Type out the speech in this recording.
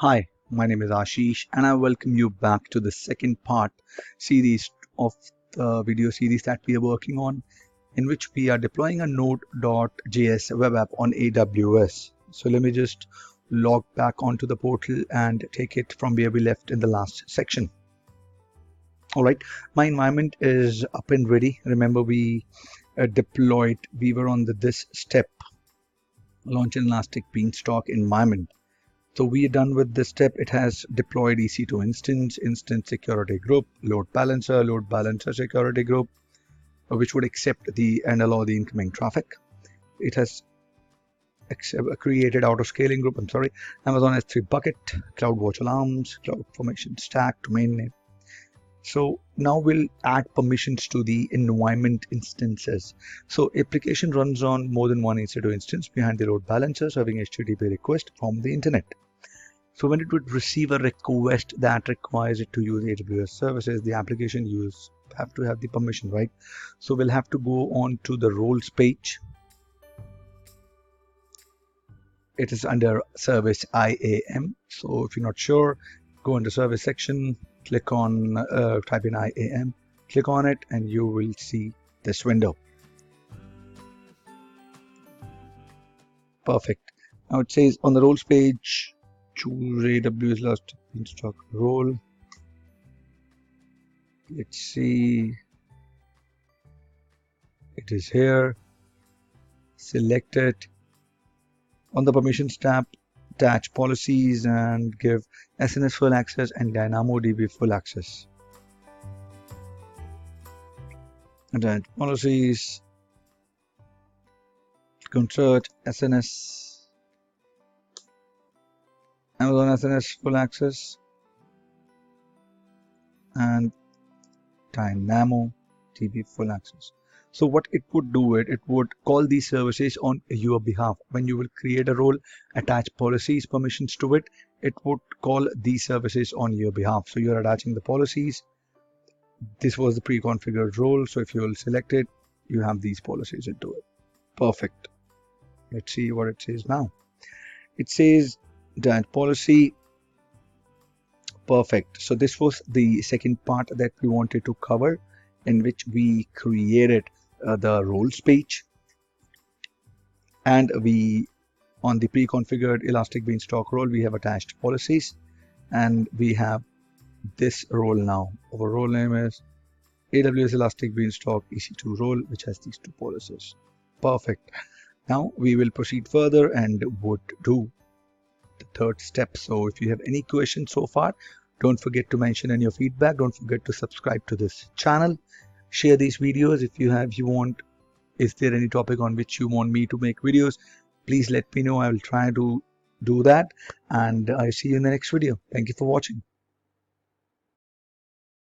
Hi, my name is Ashish and I welcome you back to the second part series of the video series that we are working on, in which we are deploying a node.js web app on AWS. So let me just log back onto the portal and take it from where we left in the last section. All right, my environment is up and ready. Remember, we were on this step, launch an elastic beanstalk environment. So we are done with this step. It has deployed EC2 instance security group, load balancer security group, which would accept and allow the incoming traffic. It has created auto scaling group, Amazon S3 bucket, CloudWatch alarms, cloud formation stack, domain name. So now we'll add permissions to the environment instances. So application runs on more than one EC2 instance behind the load balancer, serving HTTP request from the internet. So when it would receive a request that requires it to use AWS services, the application have to have the permission, right? So we'll have to go on to the roles page. It is under service IAM. So if you're not sure, go into service section, click on type in IAM, click on it, and you will see this window. Perfect. Now it says on the roles page, choose AWS elastic beanstalk role. Let's see. It is here. Select it. On the permissions tab, attach policies and give SNS full access and DynamoDB full access. Attach policies. Consult SNS. Amazon SNS full access and DynamoDB full access. So what it would do, it would call these services on your behalf. When you will create a role, attach policies, permissions to it, it would call these services on your behalf. So you're attaching the policies. This was the pre-configured role. So if you will select it, you have these policies into it. Perfect. Let's see what it says now. It says that policy. Perfect. So this was the second part that we wanted to cover, in which we created the roles page, and we, on the pre-configured elastic beanstalk role, we have attached policies, and we have this role now. Our role name is AWS elastic beanstalk EC2 role, which has these two policies. Perfect. Now we will proceed further and would do the third step. So if you have any questions so far, don't forget to mention in your feedback. Don't forget to subscribe to this channel. Share these videos if you want. Is there any topic on which you want me to make videos? Please let me know. I will try to do that, and I'll see you in the next video. Thank you for watching.